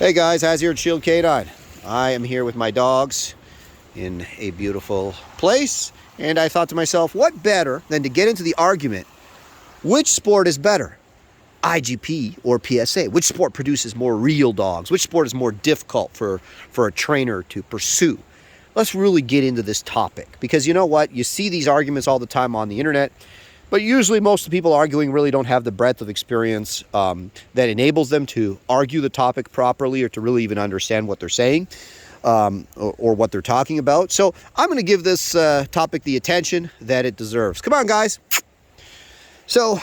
Hey guys, Haz here at Shield K9. I am here with my dogs in a beautiful place, and I thought to myself, what better than to get into the argument, which sport is better, IGP or PSA? Which sport produces more real dogs? Which sport is more difficult for a trainer to pursue? Let's really get into this topic, because you know what? You see these arguments all the time on the internet, but usually most of the people arguing really don't have the breadth of experience that enables them to argue the topic properly or to really even understand what they're saying or what they're talking about. So I'm going to give this topic the attention that it deserves. Come on, guys. So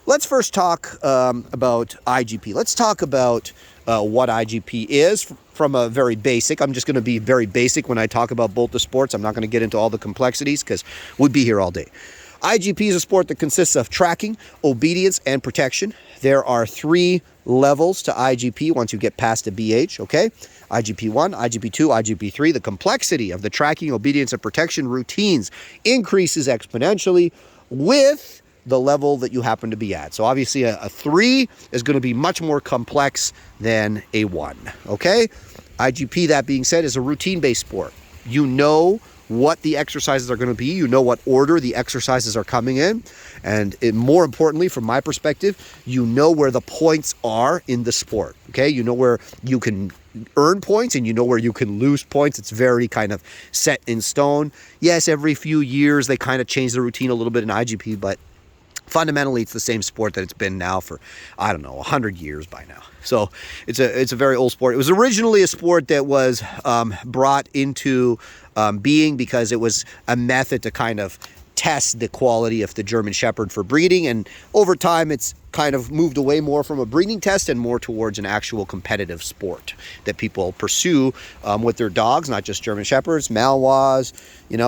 let's first talk about IGP. Let's talk about what IGP is from a very basic. I'm just going to be very basic when I talk about both the sports. I'm not going to get into all the complexities because we'd be here all day. IGP is a sport that consists of tracking, obedience, and protection. There are 3 levels to IGP once you get past the BH, okay? IGP 1, IGP 2, IGP 3. The complexity of the tracking, obedience, and protection routines increases exponentially with the level that you happen to be at. So obviously a 3 is going to be much more complex than a 1, okay? IGP, that being said, is a routine-based sport. You know what the exercises are going to be. You know what order the exercises are coming in. And more importantly, from my perspective, you know where the points are in the sport. Okay, you know where you can earn points and you know where you can lose points. It's very kind of set in stone. Yes, every few years they kind of change the routine a little bit in IGP, but fundamentally, it's the same sport that it's been now for, I don't know, 100 years by now. So it's a very old sport. It was originally a sport that was brought into being because it was a method to kind of test the quality of the German Shepherd for breeding. And over time, it's kind of moved away more from a breeding test and more towards an actual competitive sport that people pursue with their dogs, not just German Shepherds, Malinois,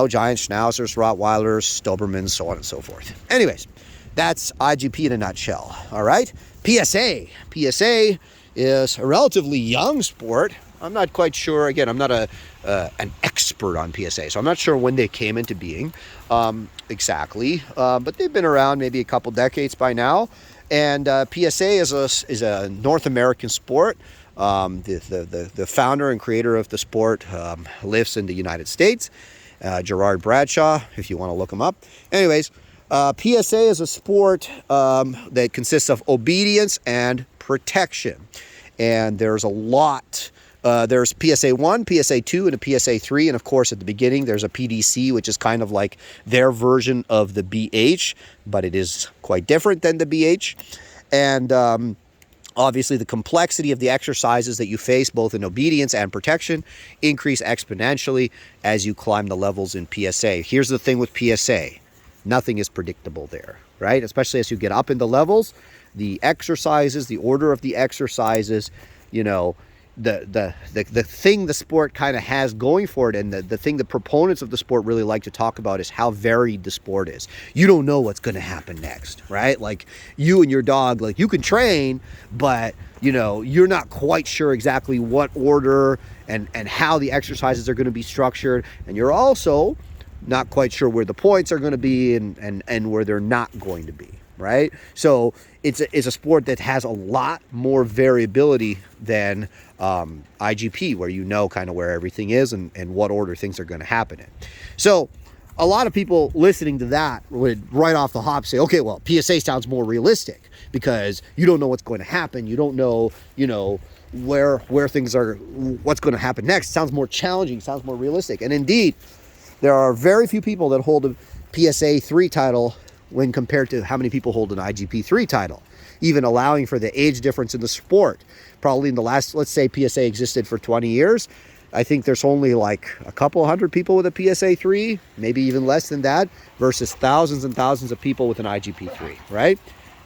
giant Schnauzers, Rottweilers, Dobermans, so on and so forth. Anyways, that's IGP in a nutshell, all right? PSA. PSA is a relatively young sport. I'm not quite sure. Again, I'm not an expert on PSA, so I'm not sure when they came into being exactly. But they've been around maybe a couple decades by now. And PSA is a North American sport. The founder and creator of the sport lives in the United States. Gerard Bradshaw, if you want to look him up. Anyways, PSA is a sport that consists of obedience and protection. And there's a lot. There's PSA 1, PSA 2, and a PSA 3. And of course, at the beginning, there's a PDC, which is kind of like their version of the BH, but it is quite different than the BH. And obviously, the complexity of the exercises that you face, both in obedience and protection, increase exponentially as you climb the levels in PSA. Here's the thing with PSA. Nothing is predictable there, right? Especially as you get up in the levels, the exercises, the order of the exercises, the thing the sport kind of has going for it, and the thing the proponents of the sport really like to talk about is how varied the sport is. You don't know what's going to happen next, right? Like you and your dog, like you can train, but you're not quite sure exactly what order and how the exercises are going to be structured, and you're also not quite sure where the points are going to be and where they're not going to be, right? So it's a sport that has a lot more variability than IGP, where you know kind of where everything is and what order things are going to happen in. So a lot of people listening to that would right off the hop say, okay, well, PSA sounds more realistic because you don't know what's going to happen. You don't know, where things are, what's going to happen next. Sounds more challenging, sounds more realistic. And indeed, there are very few people that hold a PSA 3 title when compared to how many people hold an IGP 3 title, even allowing for the age difference in the sport. Probably in the last, let's say PSA existed for 20 years, I think there's only like a couple hundred people with a PSA 3, maybe even less than that, versus thousands and thousands of people with an IGP 3, right?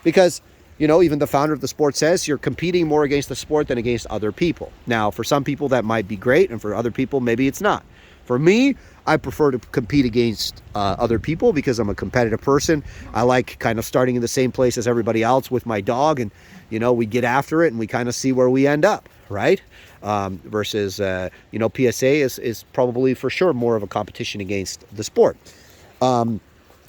Because, even the founder of the sport says you're competing more against the sport than against other people. Now, for some people that might be great, and for other people, maybe it's not. For me, I prefer to compete against other people because I'm a competitive person. I like kind of starting in the same place as everybody else with my dog, and we get after it and we kind of see where we end up, right? Versus PSA is probably for sure more of a competition against the sport.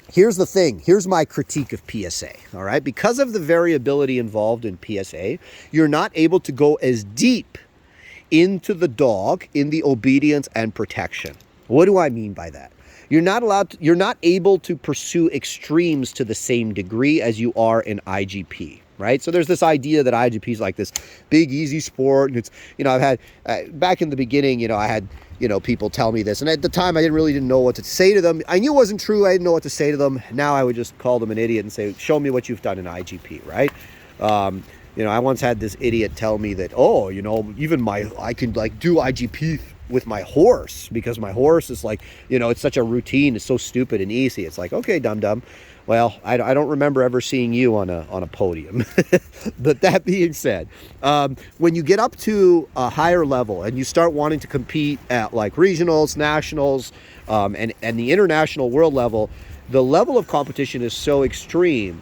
Here's the thing. Here's my critique of PSA, all right? Because of the variability involved in PSA, you're not able to go as deep into the dog in the obedience and protection. What do I mean by that? You're not able to pursue extremes to the same degree as you are in IGP, right? So there's this idea that IGP is like this big, easy sport. And it's, I've had, back in the beginning, I had, people tell me this. And at the time, I didn't know what to say to them. I knew it wasn't true. I didn't know what to say to them. Now I would just call them an idiot and say, show me what you've done in IGP, right? I once had this idiot tell me that, even I can like do IGP with my horse because my horse is like, it's such a routine. It's so stupid and easy. It's like, okay, dum-dum. Well, I don't remember ever seeing you on a podium. But that being said, when you get up to a higher level and you start wanting to compete at like regionals, nationals, and the international world level, the level of competition is so extreme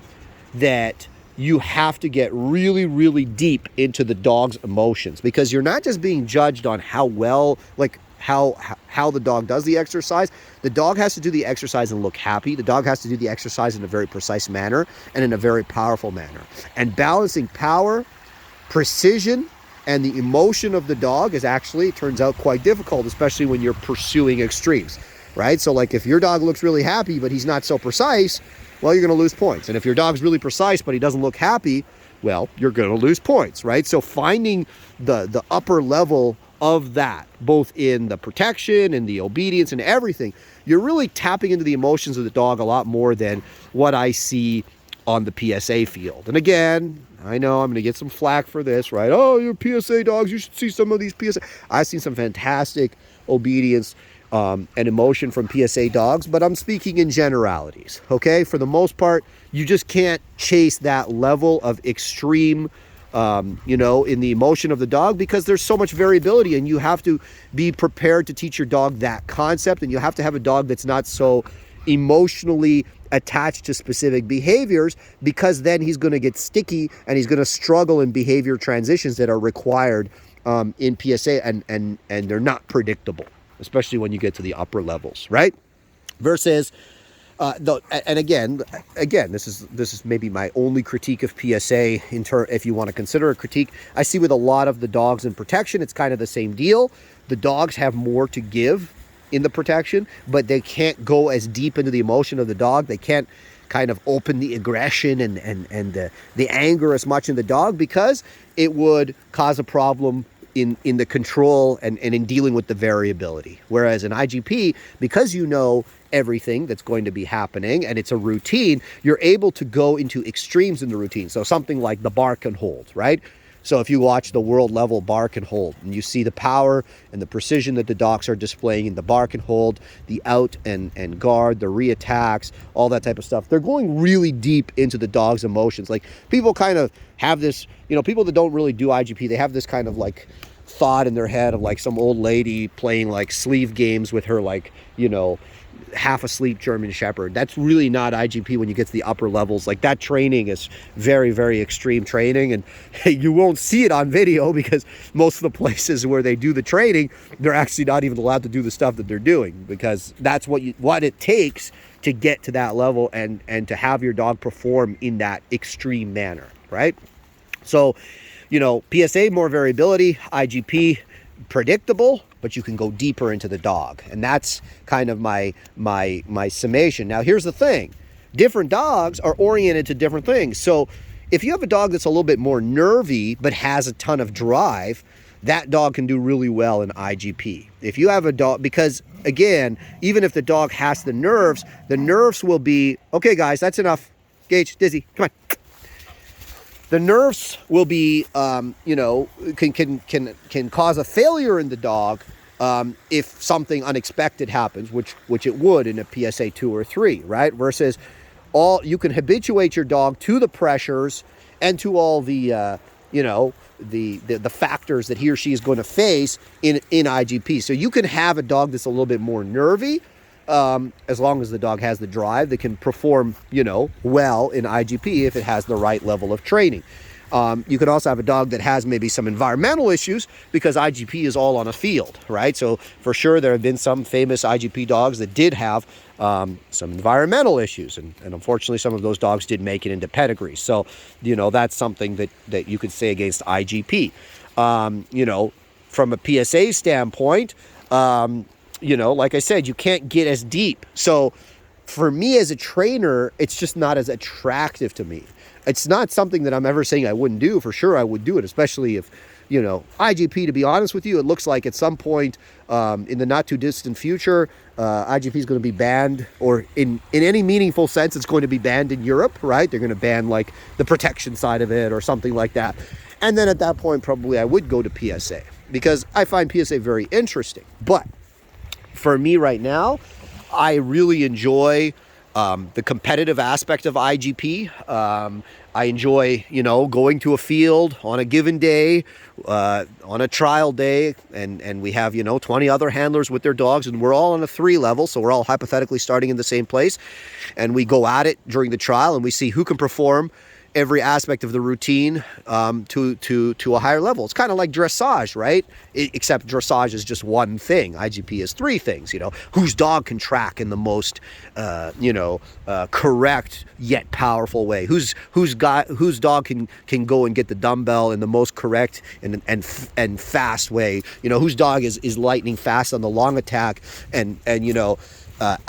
that you have to get really, really deep into the dog's emotions, because you're not just being judged on how well, like how the dog does the exercise. The dog has to do the exercise and look happy. The dog has to do the exercise in a very precise manner and in a very powerful manner. And balancing power, precision, and the emotion of the dog is actually, it turns out, quite difficult, especially when you're pursuing extremes, right? So like if your dog looks really happy, but he's not so precise, well, you're going to lose points. And if your dog's really precise, but he doesn't look happy, well, you're going to lose points, right? So finding the upper level of that, both in the protection and the obedience and everything, you're really tapping into the emotions of the dog a lot more than what I see on the PSA field. And again, I know I'm going to get some flack for this, right? Oh, you're PSA dogs. You should see some of these PSA. I've seen some fantastic obedience and emotion from PSA dogs, but I'm speaking in generalities, okay? For the most part, you just can't chase that level of extreme, in the emotion of the dog, because there's so much variability, and you have to be prepared to teach your dog that concept, and you have to have a dog that's not so emotionally attached to specific behaviors, because then he's going to get sticky and he's going to struggle in behavior transitions that are required in PSA, and they're not predictable, especially when you get to the upper levels, right? Versus, and again, this is maybe my only critique of PSA if you want to consider a critique. I see with a lot of the dogs in protection, it's kind of the same deal. The dogs have more to give in the protection, but they can't go as deep into the emotion of the dog. They can't kind of open the aggression and the anger as much in the dog, because it would cause a problem in the control and in dealing with the variability. Whereas in IGP, because you know everything that's going to be happening and it's a routine, you're able to go into extremes in the routine. So something like the bark and hold, right? So if you watch the world level bark and hold, and you see the power and the precision that the dogs are displaying in the bark and hold, the out and guard, the re-attacks, all that type of stuff, they're going really deep into the dog's emotions. Like, people kind of have this, people that don't really do IGP, they have this kind of like thought in their head of like some old lady playing like sleeve games with her, like, half asleep German Shepherd. That's really not IGP when you get to the upper levels. Like, that training is very, very extreme training, and you won't see it on video, because most of the places where they do the training, they're actually not even allowed to do the stuff that they're doing, because that's what it takes to get to that level and to have your dog perform in that extreme manner, right? So, PSA, more variability, IGP, predictable, but you can go deeper into the dog. And that's kind of my summation. Now, here's the thing. Different dogs are oriented to different things. So if you have a dog that's a little bit more nervy but has a ton of drive, that dog can do really well in IGP. If you have a dog, because again, even if the dog has the nerves will be, okay guys, that's enough. Gage, Dizzy, come on. The nerves will be, can cause a failure in the dog if something unexpected happens, which it would in a PSA 2 or 3, right? Versus you can habituate your dog to the pressures and to all the, the factors that he or she is going to face in IGP. So you can have a dog that's a little bit more nervy, as long as the dog has the drive, that can perform, well in IGP if it has the right level of training. You could also have a dog that has maybe some environmental issues, because IGP is all on a field, right? So for sure, there have been some famous IGP dogs that did have some environmental issues, and unfortunately, some of those dogs did make it into pedigrees. So, that's something that you could say against IGP. from a PSA standpoint, you know, like I said, you can't get as deep. So for me as a trainer, it's just not as attractive to me. It's not something that I'm ever saying I wouldn't do. For sure, I would do it, especially if, you know, IGP, to be honest with you, it looks like at some point in the not too distant future, IGP is going to be banned, or in any meaningful sense, it's going to be banned in Europe, right? They're going to ban like the protection side of it or something like that. And then at that point, probably I would go to PSA, because I find PSA very interesting. But for me right now, I really enjoy the competitive aspect of IGP. I enjoy, you know, going to a field on a given day, on a trial day, and we have, you know, 20 other handlers with their dogs, and we're all on a 3 level, so we're all hypothetically starting in the same place, and we go at it during the trial, and we see who can perform every aspect of the routine to a higher level. It's kind of like dressage, right? Except dressage is just one thing. IGP is 3 things, you know. Whose dog can track in the most, correct yet powerful way? Whose dog can go and get the dumbbell in the most correct and fast way? You know, whose dog is lightning fast on the long attack and you know,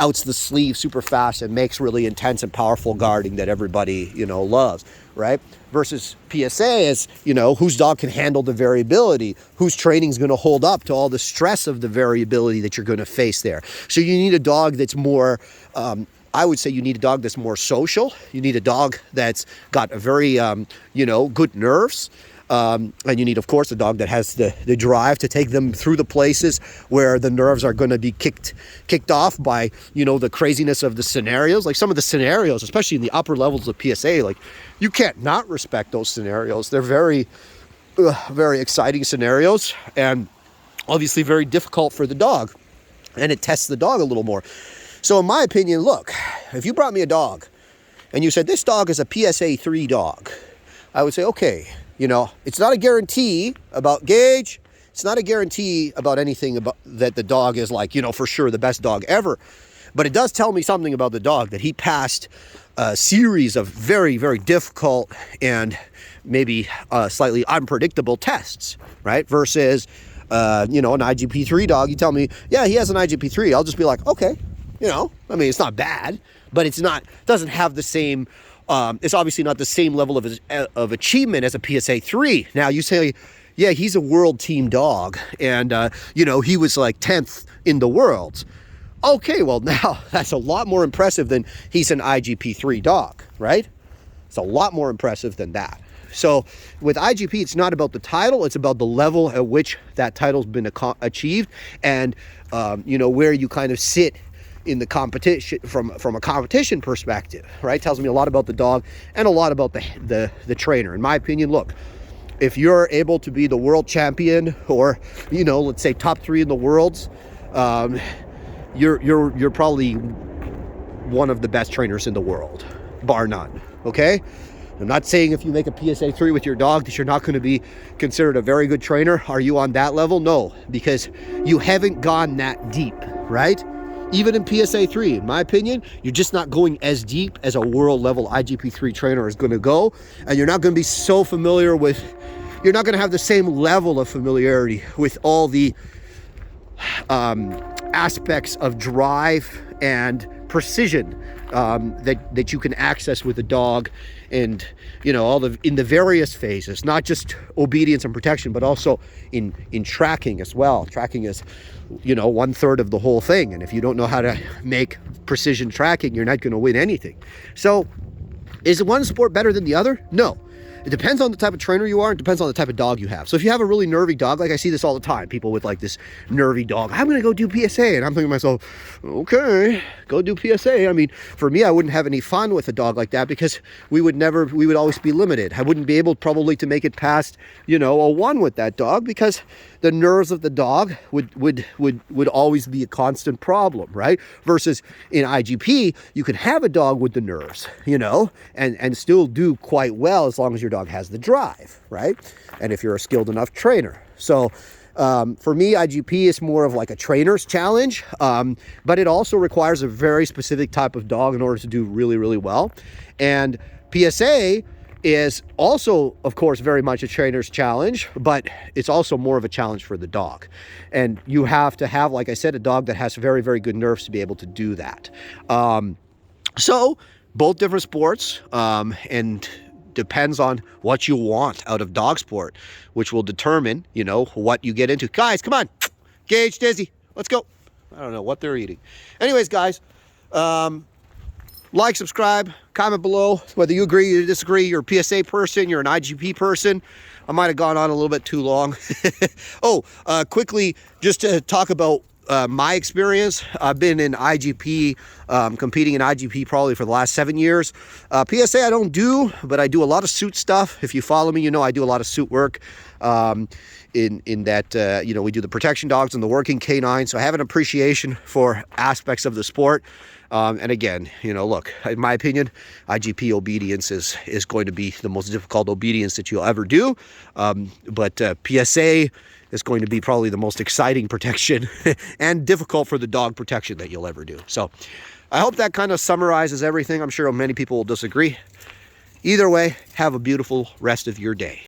outs the sleeve super fast and makes really intense and powerful guarding that everybody, you know, loves, right? Versus PSA is, you know, whose dog can handle the variability, whose training is going to hold up to all the stress of the variability that you're going to face there. So you need a dog that's more, I would say you need a dog that's more social. You need a dog that's got a very, good nerves. And you need, of course, a dog that has the drive to take them through the places where the nerves are going to be kicked off by, you know, the craziness of the scenarios. Like some of the scenarios, especially in the upper levels of PSA, like you can't not respect those scenarios. They're very, very exciting scenarios and obviously very difficult for the dog. And it tests the dog a little more. So in my opinion, look, if you brought me a dog and you said this dog is a PSA 3 dog, I would say, okay, you know, it's not a guarantee about gauge. It's not a guarantee about anything about that the dog is like, you know, for sure the best dog ever. But it does tell me something about the dog, that he passed a series of very, very difficult and maybe slightly unpredictable tests, right? Versus, an IGP3 dog. You tell me, yeah, he has an IGP3. I'll just be like, okay, you know, I mean, it's not bad, but doesn't have the same, it's obviously not the same level of achievement as a PSA 3. Now you say, yeah, he's a world team dog and, he was like 10th in the world. Okay, well now that's a lot more impressive than he's an IGP3 dog, right? It's a lot more impressive than that. So with IGP, it's not about the title, it's about the level at which that title's been achieved and, where you kind of sit in the competition from a competition perspective, right? Tells me a lot about the dog and a lot about the trainer. In my opinion, look, if you're able to be the world champion or, let's say top 3 in the world, you're probably one of the best trainers in the world, bar none, okay? I'm not saying if you make a PSA 3 with your dog that you're not going to be considered a very good trainer. Are you on that level? No, because you haven't gone that deep, right? Even in PSA 3, in my opinion, you're just not going as deep as a world level IGP3 trainer is going to go. And you're not going to be so familiar with, you're not going to have the same level of familiarity with all the aspects of drive and precision that you can access with a dog and in the various phases, not just obedience and protection, but also in tracking as well. Tracking is 1/3 of the whole thing, and if you don't know how to make precision tracking, you're not going to win anything. So is one sport better than the other? No. It depends on the type of trainer you are. It depends on the type of dog you have. So if you have a really nervy dog, like I see this all the time, people with like this nervy dog, I'm going to go do PSA. And I'm thinking to myself, okay, go do PSA. I mean, for me, I wouldn't have any fun with a dog like that because we would always be limited. I wouldn't be able probably to make it past, a 1 with that dog because the nerves of the dog would always be a constant problem, right? Versus in IGP, you can have a dog with the nerves, and still do quite well as long as your dog has the drive, right? And if you're a skilled enough trainer. So for me, IGP is more of like a trainer's challenge, but it also requires a very specific type of dog in order to do really, really well. And PSA is also, of course, very much a trainer's challenge, but it's also more of a challenge for the dog. And you have to have, like I said, a dog that has very, very good nerves to be able to do that. So both different sports, and depends on what you want out of dog sport, which will determine, you know, what you get into. Guys, come on, Gage, Dizzy, let's go. I don't know what they're eating. Anyways, guys, like, subscribe, comment below whether you agree or disagree. You're a PSA person, you're an IGP person. I might have gone on a little bit too long. Quickly, just to talk about my experience. I've been in IGP, competing in IGP probably for the last 7 years. PSA I don't do, but I do a lot of suit stuff. If you follow me, you know I do a lot of suit work. In that, you know, we do the protection dogs and the working canine. So I have an appreciation for aspects of the sport. And again, you know, look, in my opinion, IGP obedience is going to be the most difficult obedience that you'll ever do. But PSA is going to be probably the most exciting protection and difficult for the dog protection that you'll ever do. So I hope that kind of summarizes everything. I'm sure many people will disagree. Either way, have a beautiful rest of your day.